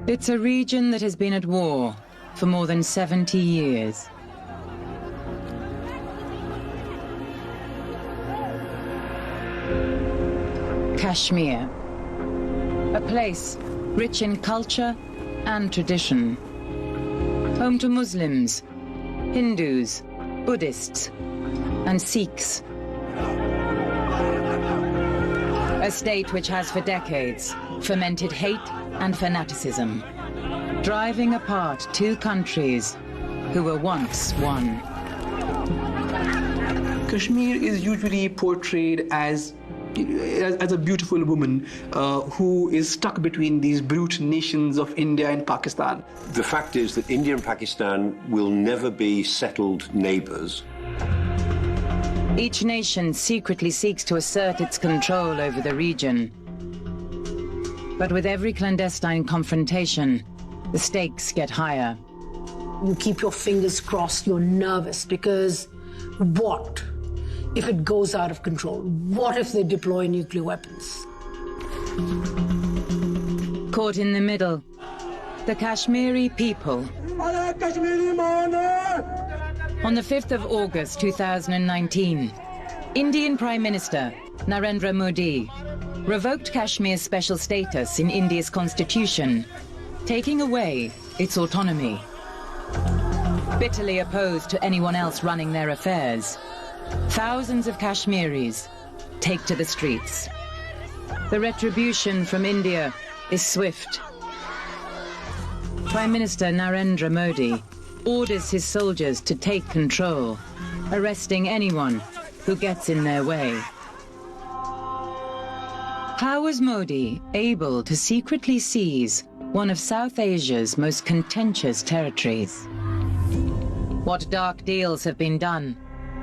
It's a region that has been at war for more than 70 years. Kashmir, a place rich in culture and tradition. Home to Muslims, Hindus, Buddhists, and Sikhs. A state which has for decades fermented hate and fanaticism, driving apart two countries who were once one. Kashmir is usually portrayed as a beautiful woman who is stuck between these brute nations of India and Pakistan. The fact is that India and Pakistan will never be settled neighbors. Each nation secretly seeks to assert its control over the region. But with every clandestine confrontation, the stakes get higher. You keep your fingers crossed, you're nervous, because what if it goes out of control? What if they deploy nuclear weapons? Caught in the middle, the Kashmiri people. On the 5th of August 2019, Indian Prime Minister Narendra Modi revoked Kashmir's special status in India's constitution, taking away its autonomy. Bitterly opposed to anyone else running their affairs, thousands of Kashmiris take to the streets. The retribution from India is swift. Prime Minister Narendra Modi orders his soldiers to take control, arresting anyone who gets in their way. How was Modi able to secretly seize one of South Asia's most contentious territories? What dark deals have been done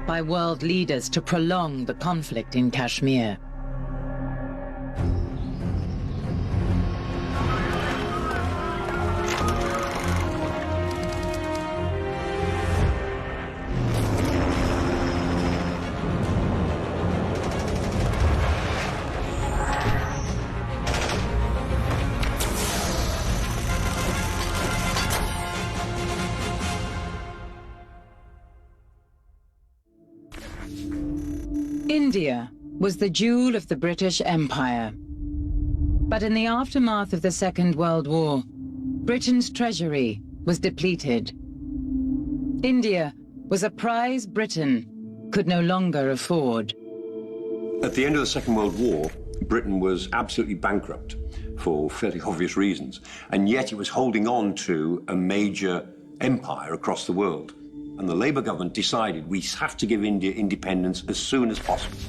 by world leaders to prolong the conflict in Kashmir? India was the jewel of the British Empire. But in the aftermath of the Second World War, Britain's treasury was depleted. India was a prize Britain could no longer afford. At the end of the Second World War, Britain was absolutely bankrupt for fairly obvious reasons, and yet it was holding on to a major empire across the world. And the Labour government decided we have to give India independence as soon as possible.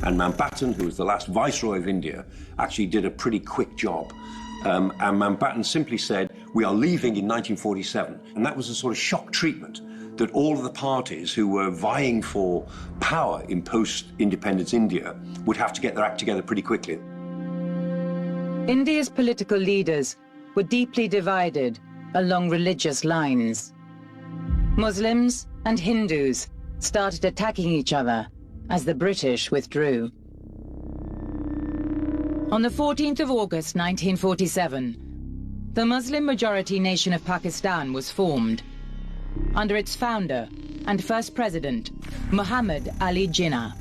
And Mountbatten, who was the last Viceroy of India, actually did a pretty quick job. And Mountbatten simply said, we are leaving in 1947. And that was a sort of shock treatment that all of the parties who were vying for power in post-independence India would have to get their act together pretty quickly. India's political leaders were deeply divided along religious lines. Muslims and Hindus started attacking each other as the British withdrew. On the 14th of August 1947, the Muslim-majority nation of Pakistan was formed under its founder and first president, Muhammad Ali Jinnah.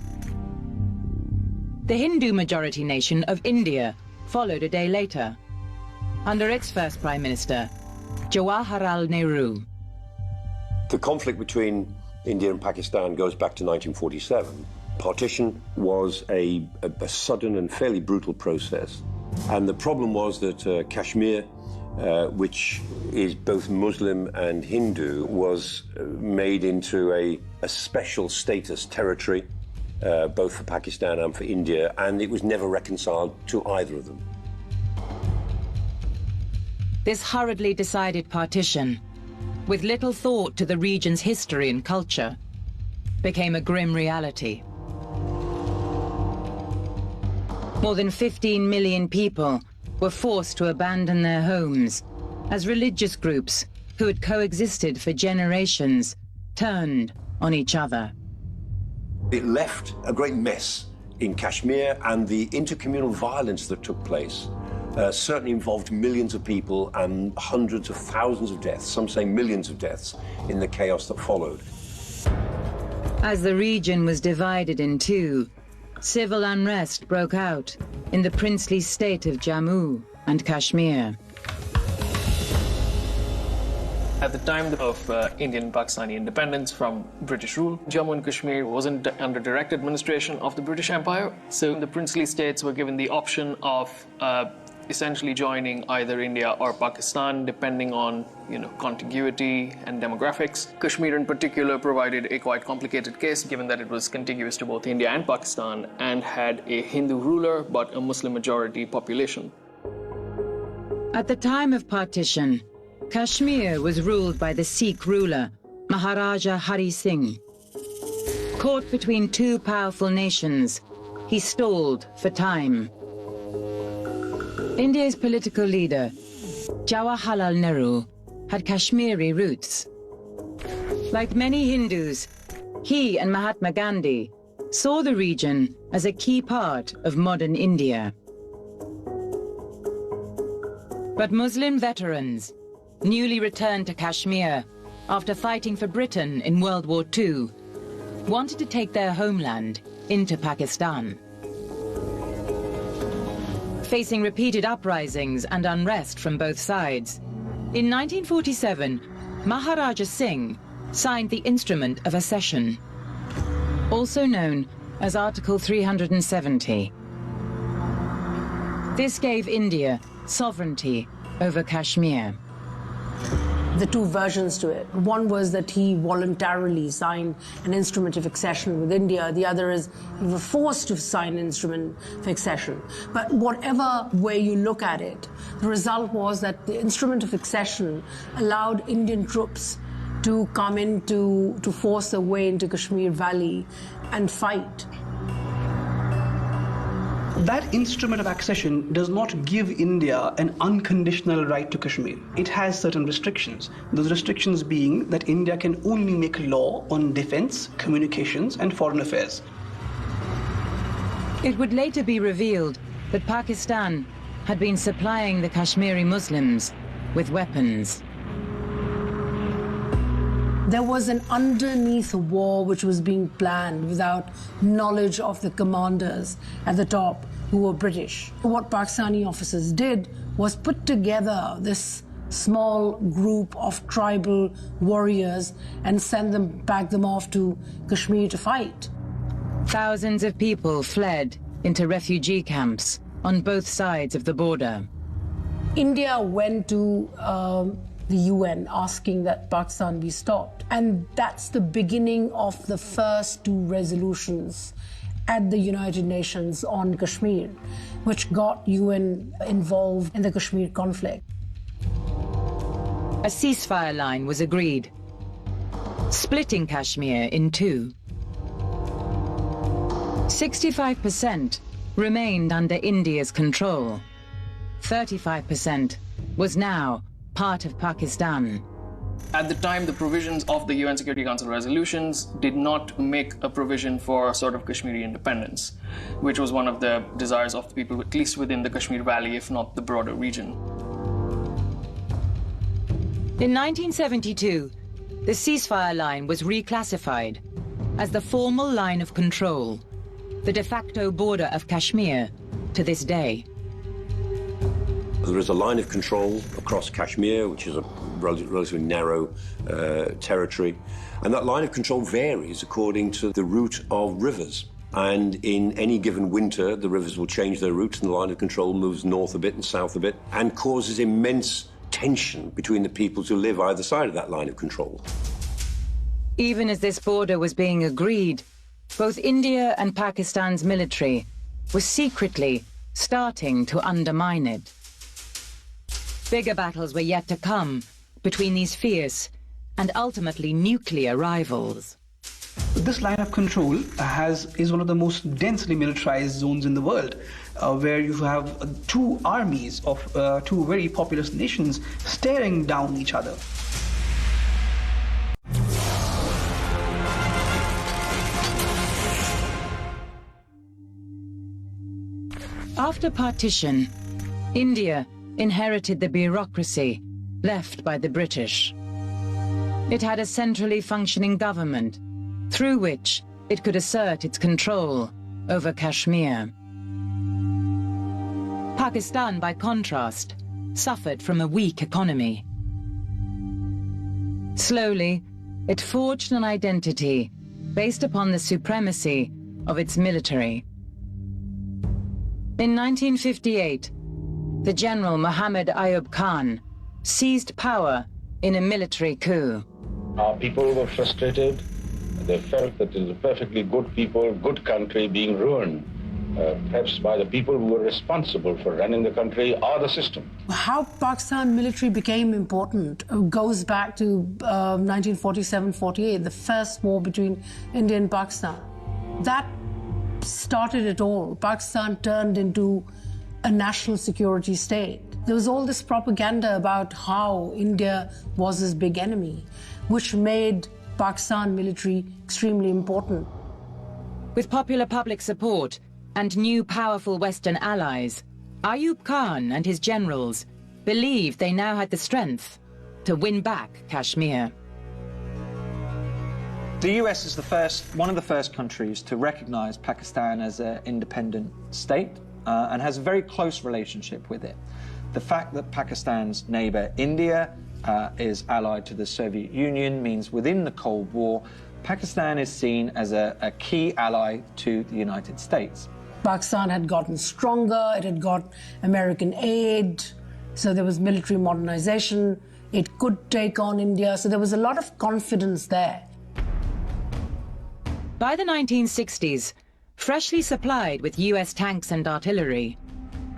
The Hindu-majority nation of India followed a day later, under its first prime minister, Jawaharlal Nehru. The conflict between India and Pakistan goes back to 1947. Partition was a sudden and fairly brutal process. And the problem was that Kashmir, which is both Muslim and Hindu, was made into a special status territory, both for Pakistan and for India, and it was never reconciled to either of them. This hurriedly decided partition, with little thought to the region's history and culture, became a grim reality. More than 15 million people were forced to abandon their homes as religious groups who had coexisted for generations turned on each other. It left a great mess in Kashmir, and the intercommunal violence that took place certainly involved millions of people and hundreds of thousands of deaths, some say millions of deaths, in the chaos that followed. As the region was divided in two, civil unrest broke out in the princely state of Jammu and Kashmir. At the time of Indian-Pakistani independence from British rule, Jammu and Kashmir wasn't under direct administration of the British Empire, so the princely states were given the option of essentially joining either India or Pakistan, depending on contiguity and demographics. Kashmir in particular provided a quite complicated case, given that it was contiguous to both India and Pakistan and had a Hindu ruler but a Muslim majority population. At the time of partition, Kashmir was ruled by the Sikh ruler, Maharaja Hari Singh. Caught between two powerful nations, he stalled for time. India's political leader, Jawaharlal Nehru, had Kashmiri roots. Like many Hindus, he and Mahatma Gandhi saw the region as a key part of modern India. But Muslim veterans, newly returned to Kashmir after fighting for Britain in World War II, wanted to take their homeland into Pakistan. Facing repeated uprisings and unrest from both sides, in 1947, Maharaja Singh signed the Instrument of Accession, also known as Article 370. This gave India sovereignty over Kashmir. The two versions to it. One was that he voluntarily signed an instrument of accession with India. The other is he was forced to sign an instrument of accession. But whatever way you look at it, the result was that the instrument of accession allowed Indian troops to come in to force their way into Kashmir Valley and fight. That instrument of accession does not give India an unconditional right to Kashmir. It has certain restrictions. Those restrictions being that India can only make law on defense, communications, and foreign affairs. It would later be revealed that Pakistan had been supplying the Kashmiri Muslims with weapons. There was an underneath war which was being planned without knowledge of the commanders at the top who were British. What Pakistani officers did was put together this small group of tribal warriors and pack them off to Kashmir to fight. Thousands of people fled into refugee camps on both sides of the border. India went to the UN asking that Pakistan be stopped. And that's the beginning of the first two resolutions at the United Nations on Kashmir, which got UN involved in the Kashmir conflict. A ceasefire line was agreed, splitting Kashmir in two. 65% remained under India's control. 35% was now part of Pakistan. At the time, the provisions of the UN Security Council resolutions did not make a provision for sort of Kashmiri independence, which was one of the desires of the people, at least within the Kashmir Valley, if not the broader region. In 1972, the ceasefire line was reclassified as the formal line of control, the de facto border of Kashmir to this day. There is a line of control across Kashmir, which is a relatively narrow territory, and that line of control varies according to the route of rivers. And in any given winter, the rivers will change their routes and the line of control moves north a bit and south a bit and causes immense tension between the peoples who live either side of that line of control. Even as this border was being agreed, both India and Pakistan's military were secretly starting to undermine it. Bigger battles were yet to come between these fierce and ultimately nuclear rivals. This line of control is one of the most densely militarized zones in the world, where you have two armies of two very populous nations staring down each other. After partition, India inherited the bureaucracy left by the British. It had a centrally functioning government through which it could assert its control over Kashmir. Pakistan, by contrast, suffered from a weak economy. Slowly, it forged an identity based upon the supremacy of its military. In 1958, the General Muhammad Ayub Khan seized power in a military coup. Our people were frustrated. They felt that it was a perfectly good people, good country being ruined, perhaps by the people who were responsible for running the country or the system. How Pakistan military became important goes back to 1947-48, the first war between India and Pakistan. That started it all. Pakistan turned into a national security state. There was all this propaganda about how India was his big enemy, which made Pakistan military extremely important. With popular public support and new powerful Western allies, Ayub Khan and his generals believed they now had the strength to win back Kashmir. The US is one of the first countries to recognize Pakistan as an independent state and has a very close relationship with it. The fact that Pakistan's neighbor India is allied to the Soviet Union means within the Cold War, Pakistan is seen as a key ally to the United States. Pakistan had gotten stronger, it had got American aid, so there was military modernization, it could take on India, so there was a lot of confidence there. By the 1960s, freshly supplied with US tanks and artillery,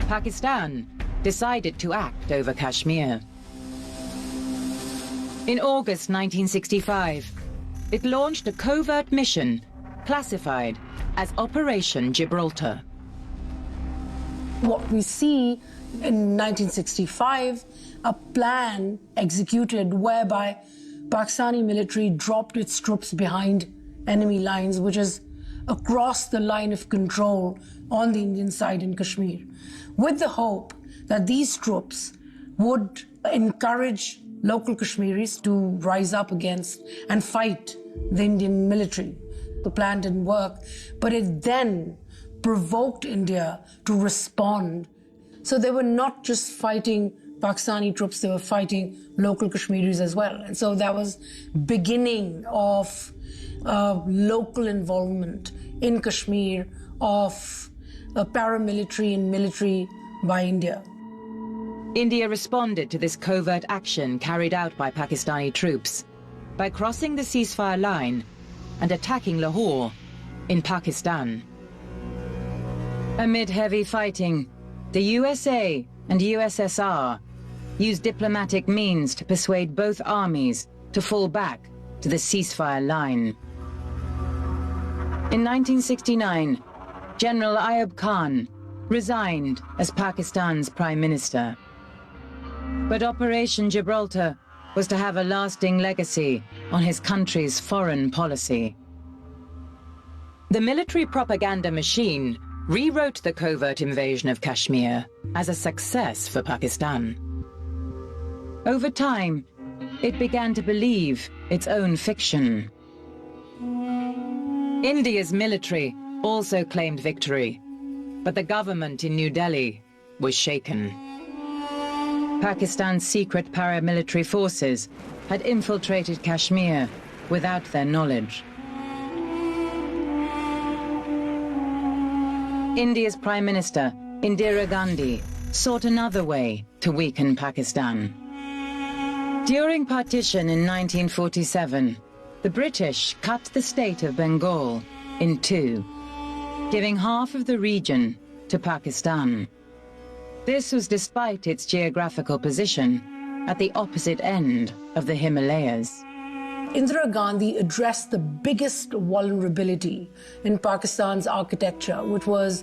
Pakistan decided to act over Kashmir. In August 1965, it launched a covert mission classified as Operation Gibraltar. What we see in 1965, a plan executed whereby Pakistani military dropped its troops behind enemy lines, which is across the line of control on the Indian side in Kashmir, with the hope that these troops would encourage local Kashmiris to rise up against and fight the Indian military. The plan didn't work, but it then provoked India to respond. So they were not just fighting Pakistani troops, they were fighting local Kashmiris as well. And so that was beginning of local involvement in Kashmir of paramilitary and military by India. India responded to this covert action carried out by Pakistani troops by crossing the ceasefire line and attacking Lahore in Pakistan. Amid heavy fighting, the USA and USSR used diplomatic means to persuade both armies to fall back to the ceasefire line. In 1969, General Ayub Khan resigned as Pakistan's Prime Minister. But Operation Gibraltar was to have a lasting legacy on his country's foreign policy. The military propaganda machine rewrote the covert invasion of Kashmir as a success for Pakistan. Over time, it began to believe its own fiction. India's military also claimed victory, but the government in New Delhi was shaken. Pakistan's secret paramilitary forces had infiltrated Kashmir without their knowledge. India's Prime Minister, Indira Gandhi, sought another way to weaken Pakistan. During partition in 1947, the British cut the state of Bengal in two, giving half of the region to Pakistan. This was despite its geographical position at the opposite end of the Himalayas. Indira Gandhi addressed the biggest vulnerability in Pakistan's architecture, which was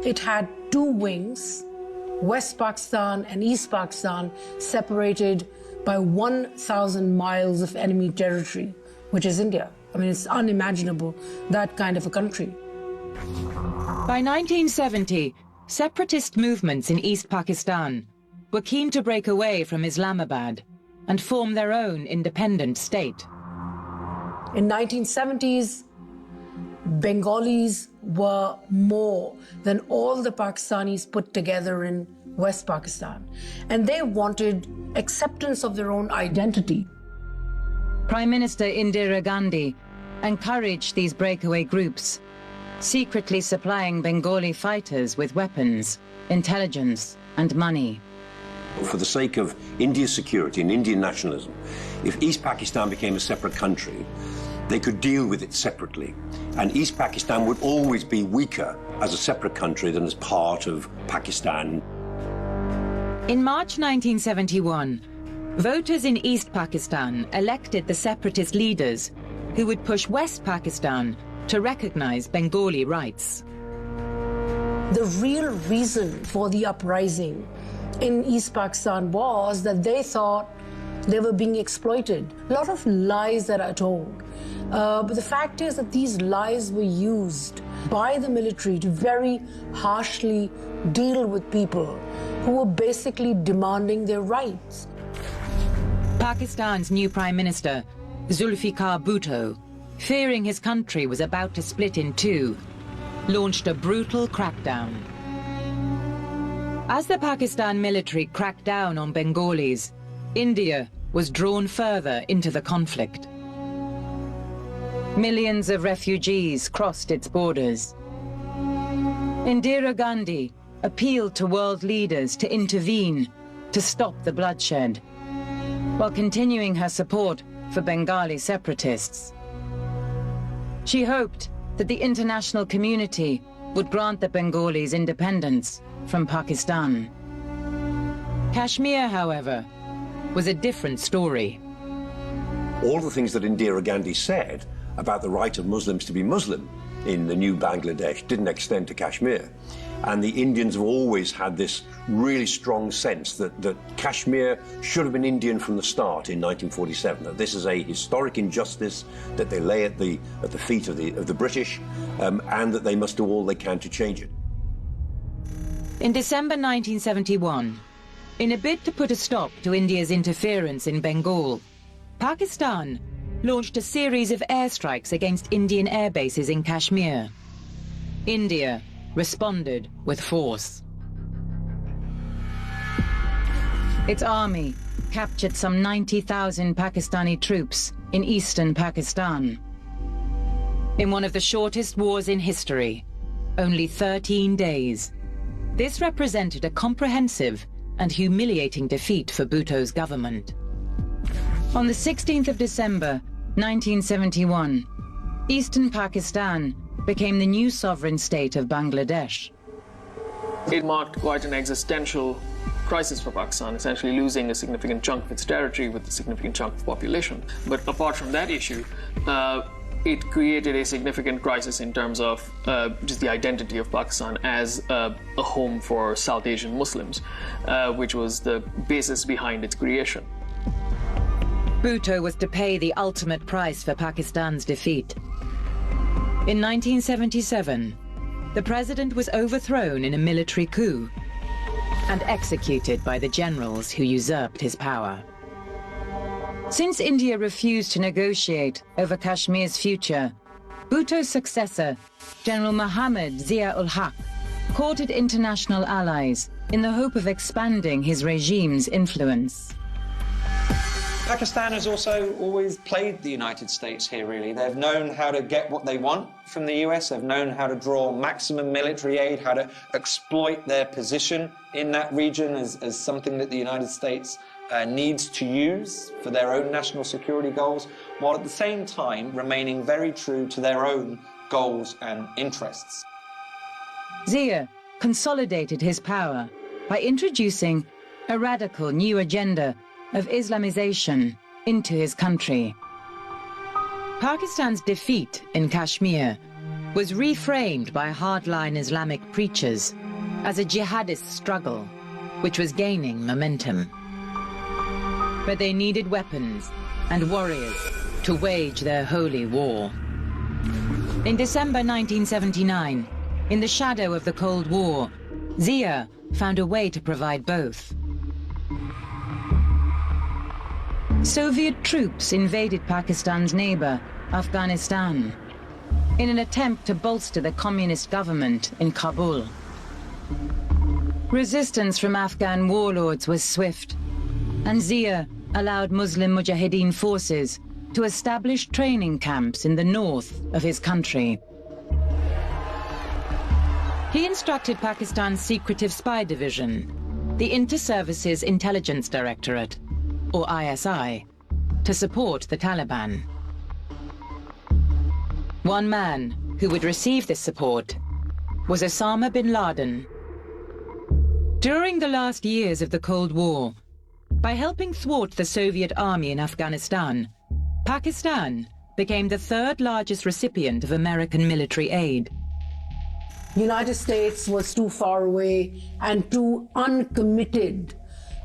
it had two wings, West Pakistan and East Pakistan, separated by 1,000 miles of enemy territory, which is India. I mean, it's unimaginable, that kind of a country. By 1970, separatist movements in East Pakistan were keen to break away from Islamabad and form their own independent state. In 1970s, Bengalis were more than all the Pakistanis put together in West Pakistan, and they wanted acceptance of their own identity. Prime Minister Indira Gandhi encouraged these breakaway groups, secretly supplying Bengali fighters with weapons, intelligence, and money. For the sake of India's security and Indian nationalism, if East Pakistan became a separate country, they could deal with it separately. And East Pakistan would always be weaker as a separate country than as part of Pakistan. In March 1971, voters in East Pakistan elected the separatist leaders who would push West Pakistan to recognize Bengali rights. The real reason for the uprising in East Pakistan was that they thought they were being exploited. A lot of lies that are told. But the fact is that these lies were used by the military to very harshly deal with people who were basically demanding their rights. Pakistan's new Prime Minister, Zulfikar Bhutto, fearing his country was about to split in two, launched a brutal crackdown. As the Pakistan military cracked down on Bengalis, India was drawn further into the conflict. Millions of refugees crossed its borders. Indira Gandhi appealed to world leaders to intervene to stop the bloodshed, while continuing her support for Bengali separatists. She hoped that the international community would grant the Bengalis independence from Pakistan. Kashmir, however, was a different story. All the things that Indira Gandhi said about the right of Muslims to be Muslim in the new Bangladesh didn't extend to Kashmir. And the Indians have always had this really strong sense that Kashmir should have been Indian from the start in 1947, that this is a historic injustice that they lay at the feet of the British, and that they must do all they can to change it. In December 1971, in a bid to put a stop to India's interference in Bengal, Pakistan launched a series of airstrikes against Indian air bases in Kashmir. India responded with force. Its army captured some 90,000 Pakistani troops in eastern Pakistan. In one of the shortest wars in history, only 13 days, this represented a comprehensive and humiliating defeat for Bhutto's government. On the 16th of December, 1971, eastern Pakistan became the new sovereign state of Bangladesh. It marked quite an existential crisis for Pakistan, essentially losing a significant chunk of its territory with a significant chunk of population. But apart from that issue, it created a significant crisis in terms of just the identity of Pakistan as a home for South Asian Muslims, which was the basis behind its creation. Bhutto was to pay the ultimate price for Pakistan's defeat. In 1977, the president was overthrown in a military coup and executed by the generals who usurped his power. Since India refused to negotiate over Kashmir's future, Bhutto's successor, General Muhammad Zia-ul-Haq, courted international allies in the hope of expanding his regime's influence. Pakistan has also always played the United States here, really. They've known how to get what they want from the US. They've known how to draw maximum military aid, how to exploit their position in that region as something that the United States needs to use for their own national security goals, while at the same time remaining very true to their own goals and interests. Zia consolidated his power by introducing a radical new agenda of Islamization into his country. Pakistan's defeat in Kashmir was reframed by hardline Islamic preachers as a jihadist struggle, which was gaining momentum. But they needed weapons and warriors to wage their holy war. In December 1979, in the shadow of the Cold War, Zia found a way to provide both. Soviet troops invaded Pakistan's neighbor, Afghanistan, in an attempt to bolster the communist government in Kabul. Resistance from Afghan warlords was swift, and Zia allowed Muslim Mujahideen forces to establish training camps in the north of his country. He instructed Pakistan's secretive spy division, the Inter-Services Intelligence Directorate, or ISI, to support the Taliban. One man who would receive this support was Osama bin Laden. During the last years of the Cold War, by helping thwart the Soviet army in Afghanistan, Pakistan became the third largest recipient of American military aid. The United States was too far away and too uncommitted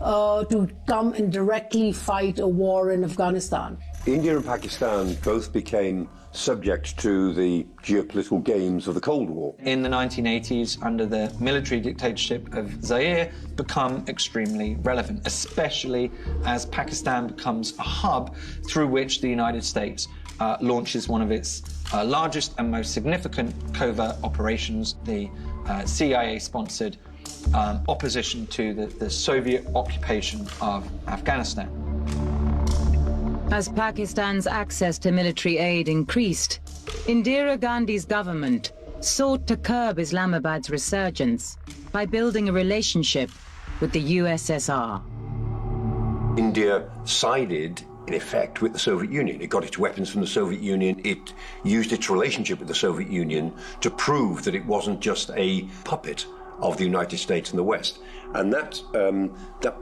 to come and directly fight a war in Afghanistan. India and Pakistan both became subject to the geopolitical games of the Cold War. In the 1980s, under the military dictatorship of Zaire, become extremely relevant, especially as Pakistan becomes a hub through which the United States launches one of its largest and most significant covert operations, the CIA-sponsored opposition to the Soviet occupation of Afghanistan. As Pakistan's access to military aid increased, Indira Gandhi's government sought to curb Islamabad's resurgence by building a relationship with the USSR. India sided, in effect, with the Soviet Union. It got its weapons from the Soviet Union. It used its relationship with the Soviet Union to prove that it wasn't just a puppet of the United States and the West. And that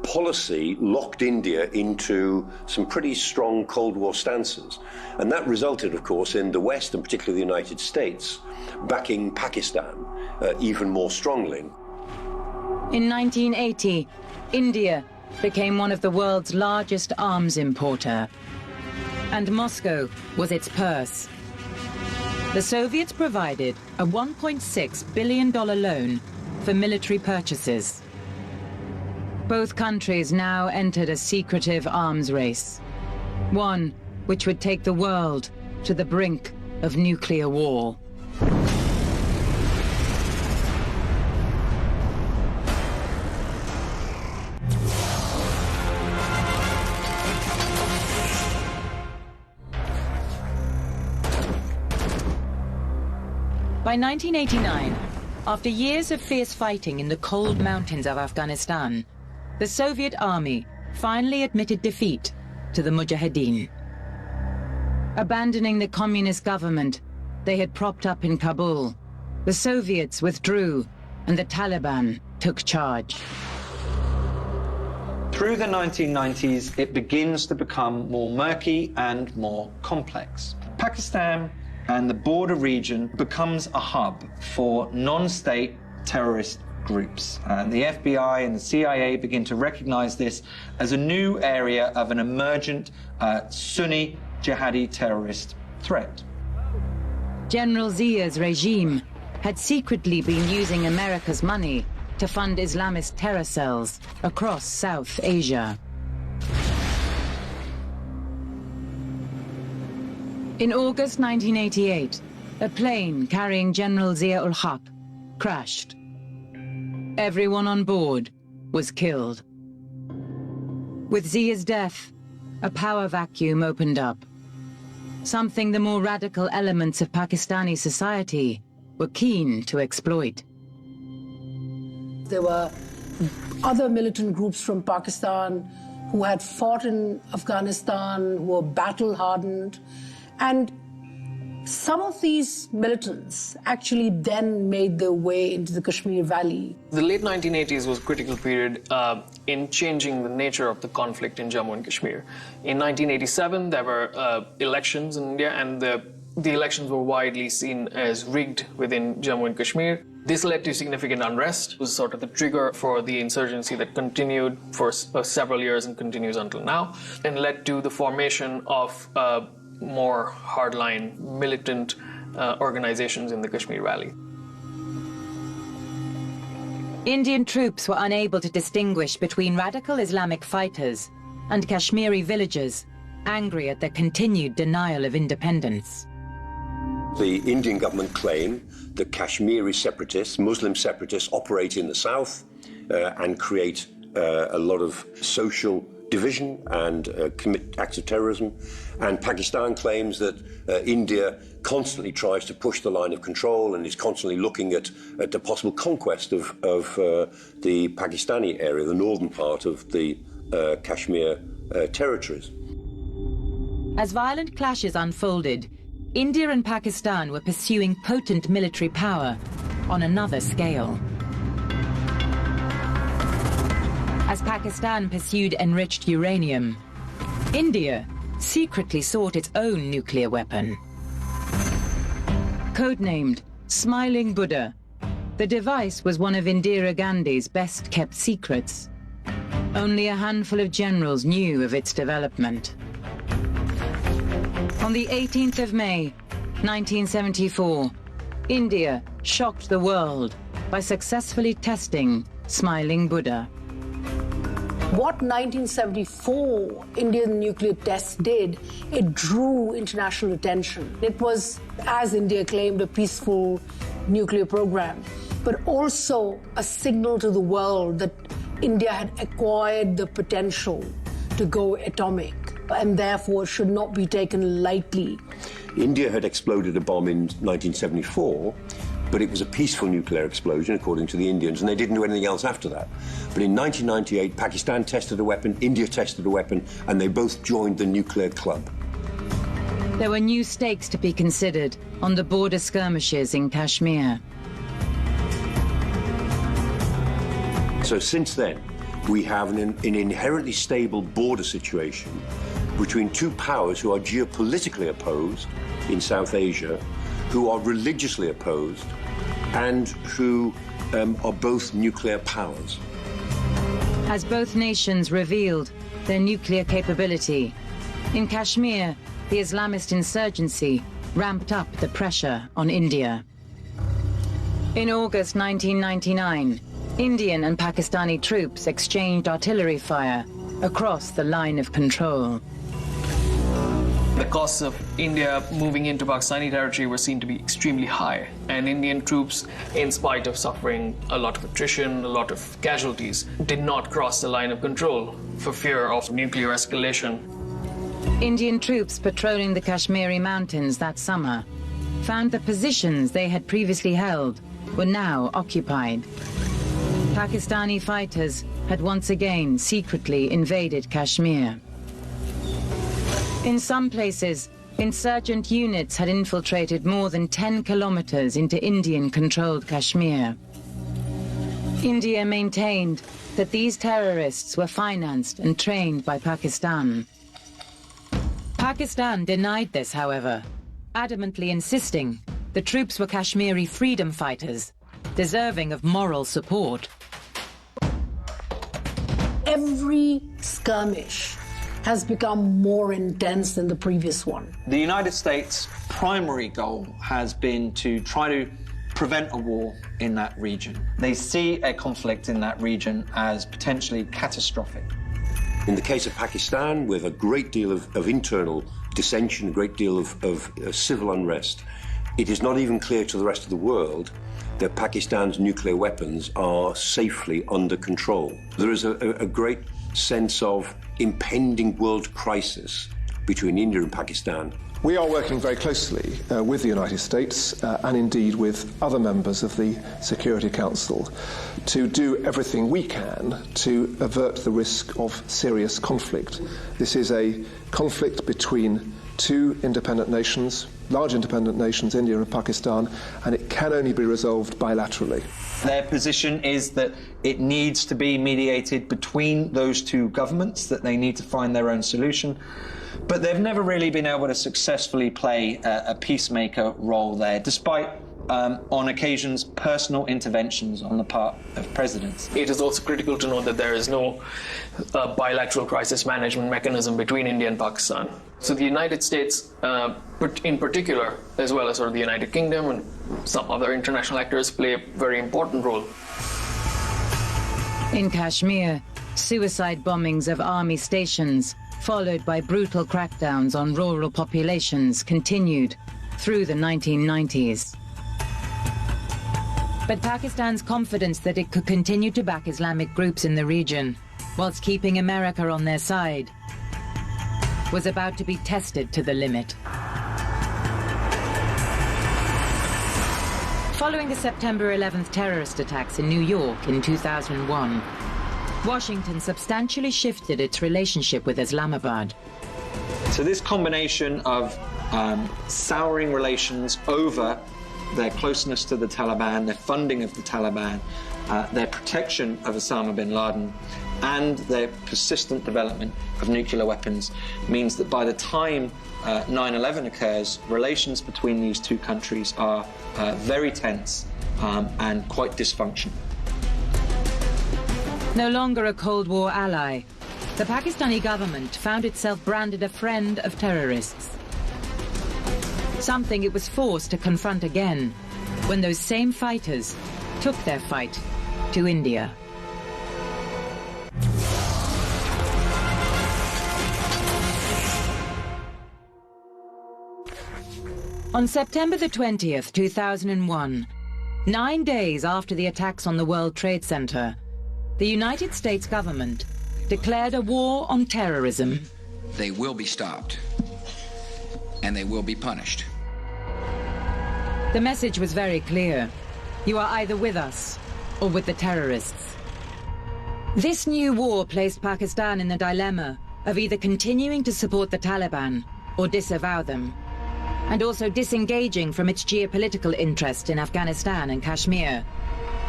policy locked India into some pretty strong Cold War stances. And that resulted, of course, in the West, and particularly the United States, backing Pakistan even more strongly. In 1980, India became one of the world's largest arms importer, and Moscow was its purse. The Soviets provided a $1.6 billion loan for military purchases. Both countries now entered a secretive arms race, one which would take the world to the brink of nuclear war. By 1989, after years of fierce fighting in the cold mountains of Afghanistan, the Soviet army finally admitted defeat to the Mujahideen. Abandoning the communist government they had propped up in Kabul, the Soviets withdrew and the Taliban took charge. Through the 1990s, it begins to become more murky and more complex. Pakistan and the border region becomes a hub for non-state terrorist groups. And the FBI and the CIA begin to recognize this as a new area of an emergent Sunni jihadi terrorist threat. General Zia's regime had secretly been using America's money to fund Islamist terror cells across South Asia. In August 1988, a plane carrying General Zia-ul-Haq crashed. Everyone on board was killed. With Zia's death, a power vacuum opened up, something the more radical elements of Pakistani society were keen to exploit. There were other militant groups from Pakistan who had fought in Afghanistan, who were battle-hardened, and some of these militants actually then made their way into the Kashmir Valley. The late 1980s was a critical period in changing the nature of the conflict in Jammu and Kashmir. In 1987, there were elections in India, and the elections were widely seen as rigged within Jammu and Kashmir. This led to significant unrest. It was sort of the trigger for the insurgency that continued for several years and continues until now, and led to the formation of more hardline militant organizations in the Kashmir Valley. Indian troops were unable to distinguish between radical Islamic fighters and Kashmiri villagers, angry at their continued denial of independence. The Indian government claim that Kashmiri separatists, Muslim separatists, operate in the south and create a lot of social division and commit acts of terrorism. And Pakistan claims that India constantly tries to push the line of control and is constantly looking at the possible conquest of the Pakistani area, the northern part of the Kashmir territories. As violent clashes unfolded, India and Pakistan were pursuing potent military power on another scale. As Pakistan pursued enriched uranium, India secretly sought its own nuclear weapon. Codenamed Smiling Buddha, the device was one of Indira Gandhi's best-kept secrets. Only a handful of generals knew of its development. On the 18th of May, 1974, India shocked the world by successfully testing Smiling Buddha. What 1974 Indian nuclear test did, it drew international attention. It was, as India claimed, a peaceful nuclear program, but also a signal to the world that India had acquired the potential to go atomic, and therefore should not be taken lightly. India had exploded a bomb in 1974, but it was a peaceful nuclear explosion, according to the Indians, and they didn't do anything else after that. But in 1998, Pakistan tested a weapon, India tested a weapon, and they both joined the nuclear club. There were new stakes to be considered on the border skirmishes in Kashmir. So since then, we have an inherently stable border situation between two powers who are geopolitically opposed in South Asia, who are religiously opposed, and who are both nuclear powers. As both nations revealed their nuclear capability, in Kashmir, the Islamist insurgency ramped up the pressure on India. In August 1999, Indian and Pakistani troops exchanged artillery fire across the line of control. The costs of India moving into Pakistani territory were seen to be extremely high, and Indian troops, in spite of suffering a lot of attrition, a lot of casualties, did not cross the line of control for fear of nuclear escalation. Indian troops patrolling the Kashmiri mountains that summer found the positions they had previously held were now occupied. Pakistani fighters had once again secretly invaded Kashmir. In some places, insurgent units had infiltrated more than 10 kilometers into Indian-controlled Kashmir. India maintained that these terrorists were financed and trained by Pakistan. Pakistan denied this, however, adamantly insisting the troops were Kashmiri freedom fighters, deserving of moral support. Every skirmish has become more intense than the previous one. The United States' primary goal has been to try to prevent a war in that region. They see a conflict in that region as potentially catastrophic. In the case of Pakistan, with a great deal of internal dissension, a great deal of civil unrest, it is not even clear to the rest of the world that Pakistan's nuclear weapons are safely under control. There is a great sense of impending world crisis between India and Pakistan. We are working very closely with the United States and indeed with other members of the Security Council to do everything we can to avert the risk of serious conflict. This is a conflict between two independent nations, large independent nations, India and Pakistan, and it can only be resolved bilaterally. Their position is that it needs to be mediated between those two governments, that they need to find their own solution. But they've never really been able to successfully play a peacemaker role there, despite, on occasions, personal interventions on the part of presidents. It is also critical to note that there is no bilateral crisis management mechanism between India and Pakistan. So the United States, in particular, as well as sort of the United Kingdom and some other international actors, play a very important role. In Kashmir, suicide bombings of army stations, followed by brutal crackdowns on rural populations, continued through the 1990s. But Pakistan's confidence that it could continue to back Islamic groups in the region, whilst keeping America on their side, was about to be tested to the limit. Following the September 11th terrorist attacks in New York in 2001, Washington substantially shifted its relationship with Islamabad. So this combination of souring relations over their closeness to the Taliban, their funding of the Taliban, their protection of Osama bin Laden, and their persistent development of nuclear weapons means that by the time 9/11 occurs, relations between these two countries are very tense and quite dysfunctional. No longer a Cold War ally, the Pakistani government found itself branded a friend of terrorists. Something it was forced to confront again when those same fighters took their fight to India. On September the 20th, 2001, 9 days after the attacks on the World Trade Center, the United States government declared a war on terrorism. They will be stopped, and they will be punished. The message was very clear. You are either with us or with the terrorists. This new war placed Pakistan in the dilemma of either continuing to support the Taliban or disavow them, and also disengaging from its geopolitical interest in Afghanistan and Kashmir,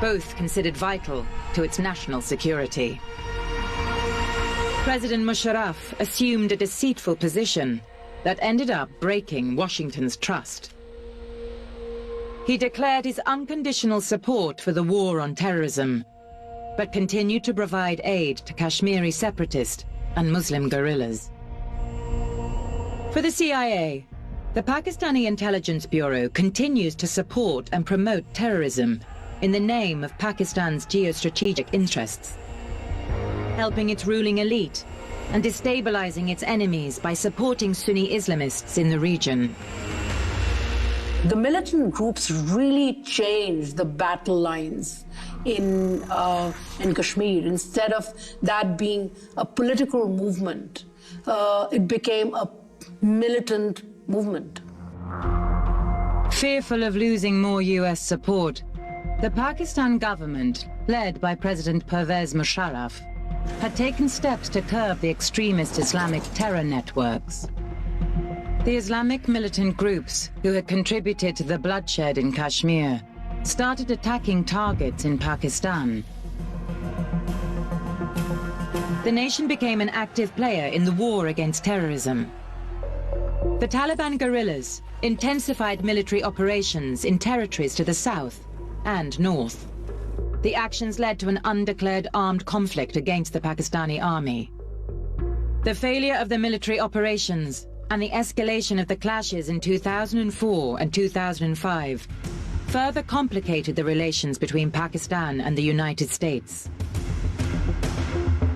both considered vital to its national security. President Musharraf assumed a deceitful position that ended up breaking Washington's trust. He declared his unconditional support for the war on terrorism, but continued to provide aid to Kashmiri separatist and Muslim guerrillas. For the CIA, the Pakistani Intelligence Bureau continues to support and promote terrorism in the name of Pakistan's geostrategic interests, helping its ruling elite and destabilizing its enemies by supporting Sunni Islamists in the region. The militant groups really changed the battle lines in Kashmir. Instead of that being a political movement, it became a militant movement. Fearful of losing more US support, the Pakistan government, led by President Pervez Musharraf, had taken steps to curb the extremist Islamic terror networks. The Islamic militant groups who had contributed to the bloodshed in Kashmir started attacking targets in Pakistan. The nation became an active player in the war against terrorism. The Taliban guerrillas intensified military operations in territories to the south and north. The actions led to an undeclared armed conflict against the Pakistani army. The failure of the military operations and the escalation of the clashes in 2004 and 2005 further complicated the relations between Pakistan and the United States.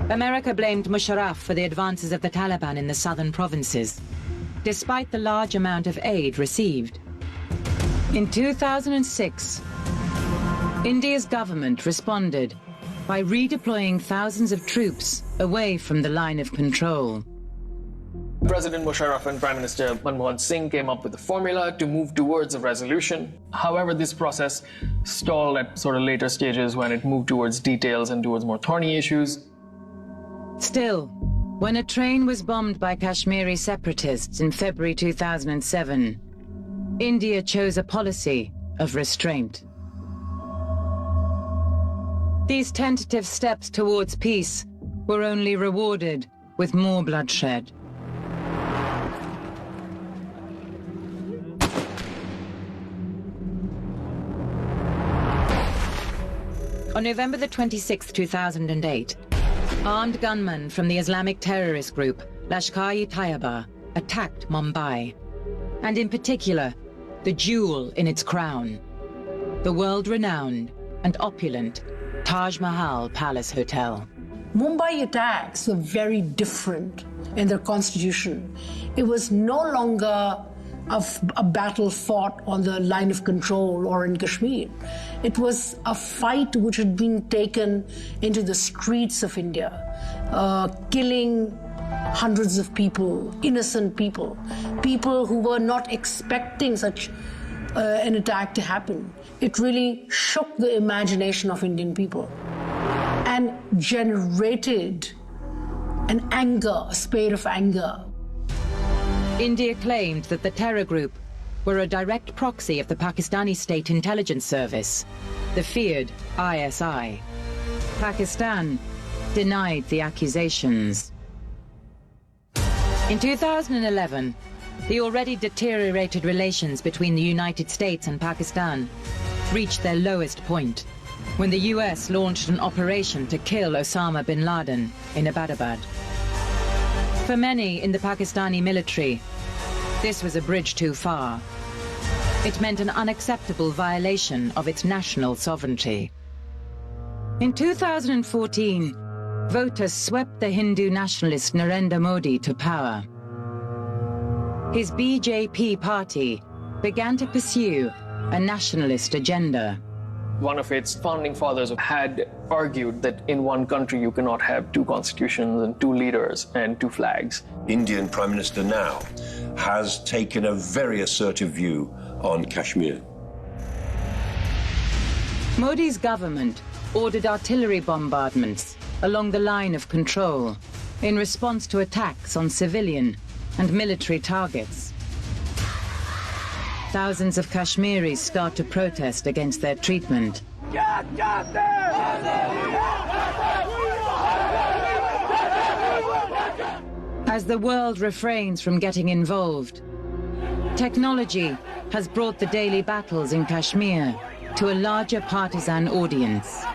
America blamed Musharraf for the advances of the Taliban in the southern provinces, despite the large amount of aid received. In 2006, India's government responded by redeploying thousands of troops away from the line of control. President Musharraf and Prime Minister Manmohan Singh came up with a formula to move towards a resolution. However, this process stalled at sort of later stages when it moved towards details and towards more thorny issues. Still, when a train was bombed by Kashmiri separatists in February 2007, India chose a policy of restraint. These tentative steps towards peace were only rewarded with more bloodshed. On November the 26th, 2008, armed gunmen from the Islamic terrorist group Lashkar-e-Taiba attacked Mumbai, and in particular, the jewel in its crown, the world-renowned and opulent Taj Mahal Palace Hotel. Mumbai attacks were very different in their constitution. It was no longer a battle fought on the line of control or in Kashmir. It was a fight which had been taken into the streets of India, killing hundreds of people, innocent people, people who were not expecting such an attack to happen. It really shook the imagination of Indian people and generated an anger, a spirit of anger. India claimed that the terror group were a direct proxy of the Pakistani State Intelligence Service, the feared ISI. Pakistan denied the accusations. In 2011, the already deteriorated relations between the United States and Pakistan reached their lowest point when the US launched an operation to kill Osama bin Laden in Abbottabad. For many in the Pakistani military, this was a bridge too far. It meant an unacceptable violation of its national sovereignty. In 2014, voters swept the Hindu nationalist Narendra Modi to power. His BJP party began to pursue a nationalist agenda. One of its founding fathers had argued that in one country you cannot have two constitutions and two leaders and two flags. Indian Prime Minister now has taken a very assertive view on Kashmir. Modi's government ordered artillery bombardments along the line of control in response to attacks on civilian and military targets. Thousands of Kashmiris start to protest against their treatment. As the world refrains from getting involved, technology has brought the daily battles in Kashmir to a larger partisan audience.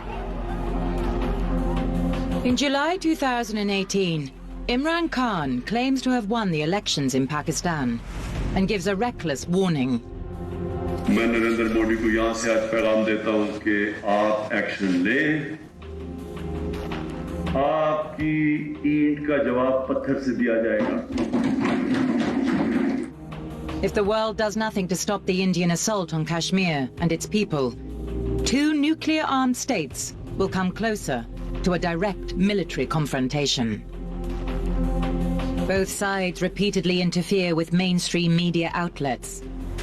In July 2018, Imran Khan claims to have won the elections in Pakistan and gives a reckless warning. मैं नरेंद्र मोदी को यहां से आज पैगाम देता हूं कि आप एक्शन लें, आपकी ईंट का जवाब पत्थर से दिया जाएगा. If the world does nothing to stop the Indian assault on Kashmir and its people, two nuclear-armed states will come closer to a direct military confrontation. Both sides repeatedly interfere with mainstream media outlets,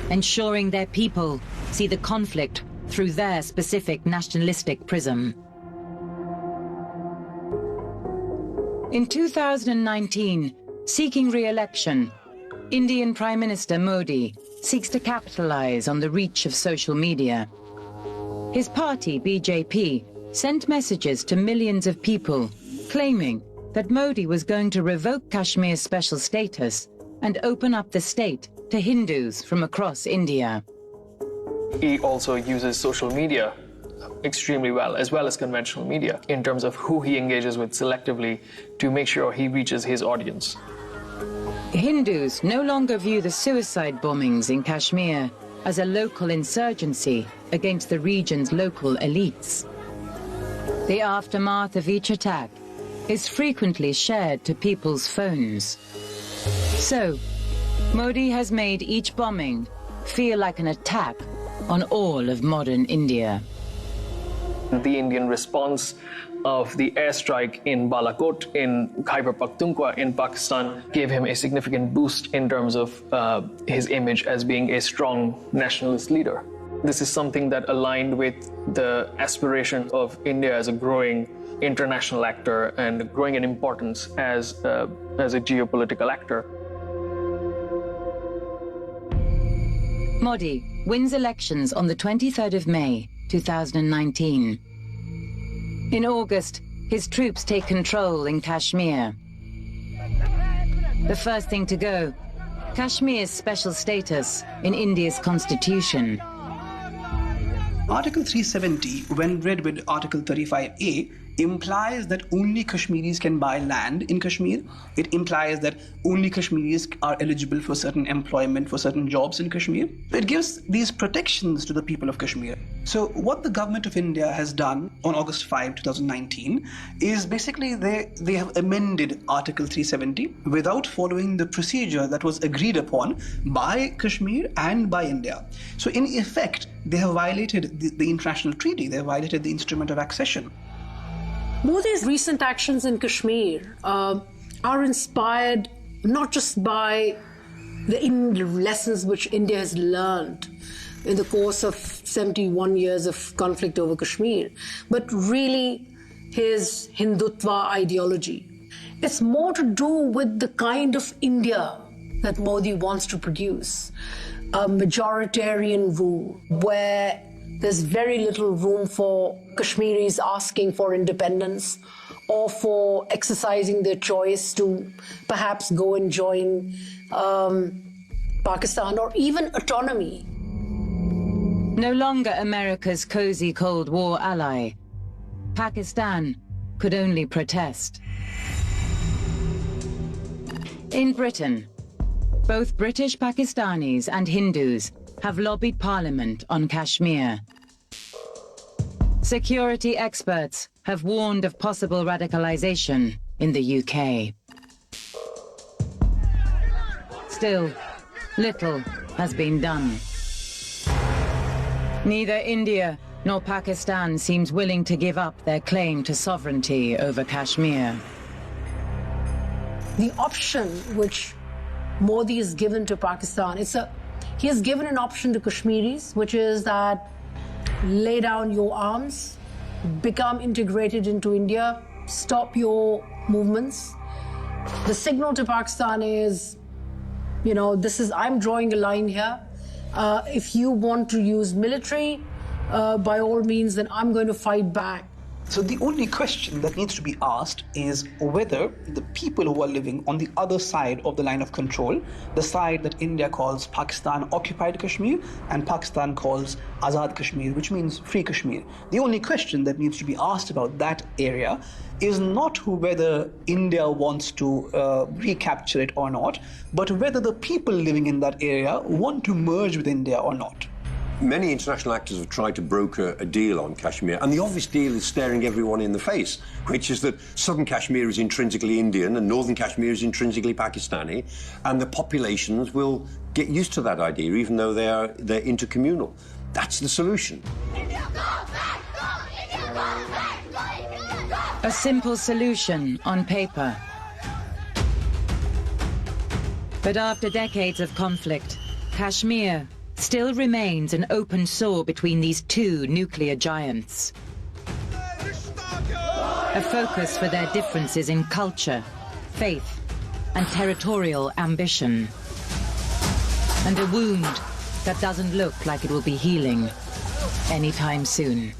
ensuring their people see the conflict through their specific nationalistic prism. In 2019, seeking re-election, Indian Prime Minister Modi seeks to capitalize on the reach of social media. His party, BJP, sent messages to millions of people claiming that Modi was going to revoke Kashmir's special status and open up the state to Hindus from across India. He also uses social media extremely well as conventional media, in terms of who he engages with selectively to make sure he reaches his audience. Hindus no longer view the suicide bombings in Kashmir as a local insurgency against the region's local elites. The aftermath of each attack is frequently shared to people's phones. So, Modi has made each bombing feel like an attack on all of modern India. The Indian response of the airstrike in Balakot in Khyber Pakhtunkhwa in Pakistan gave him a significant boost in terms of his image as being a strong nationalist leader. This is something that aligned with the aspiration of India as a growing international actor and growing in importance as a geopolitical actor. Modi wins elections on the 23rd of May, 2019. In August, his troops take control in Kashmir. The first thing to go, Kashmir's special status in India's constitution. Article 370, when read with Article 35A, implies that only Kashmiris can buy land in Kashmir. It implies that only Kashmiris are eligible for certain employment, for certain jobs in Kashmir. It gives these protections to the people of Kashmir. So what the government of India has done on August 5, 2019 is basically they have amended Article 370 without following the procedure that was agreed upon by Kashmir and by India. So in effect, they have violated the international treaty. They have violated the instrument of accession. Modi's recent actions in Kashmir are inspired not just by the lessons which India has learned in the course of 71 years of conflict over Kashmir, but really his Hindutva ideology. It's more to do with the kind of India that Modi wants to produce, a majoritarian rule where there's very little room for Kashmiris asking for independence or for exercising their choice to perhaps go and join Pakistan or even autonomy. No longer America's cozy Cold War ally, Pakistan could only protest. In Britain, both British Pakistanis and Hindus have lobbied Parliament on Kashmir. Security experts have warned of possible radicalization in the UK. Still, little has been done. Neither India nor Pakistan seems willing to give up their claim to sovereignty over Kashmir. The option which Modi has given to Pakistan, he has given an option to Kashmiris, which is that lay down your arms, become integrated into India, stop your movements. The signal to Pakistan is, I'm drawing a line here. If you want to use military, by all means, then I'm going to fight back. So the only question that needs to be asked is whether the people who are living on the other side of the line of control, the side that India calls Pakistan occupied Kashmir and Pakistan calls Azad Kashmir, which means free Kashmir. The only question that needs to be asked about that area is not whether India wants to recapture it or not, but whether the people living in that area want to merge with India or not. Many international actors have tried to broker a deal on Kashmir, and the obvious deal is staring everyone in the face, which is that southern Kashmir is intrinsically Indian and northern Kashmir is intrinsically Pakistani, and the populations will get used to that idea, even though they're intercommunal. That's the solution. A simple solution on paper. But after decades of conflict, Kashmir still remains an open sore between these two nuclear giants. A focus for their differences in culture, faith, and territorial ambition. And a wound that doesn't look like it will be healing anytime soon.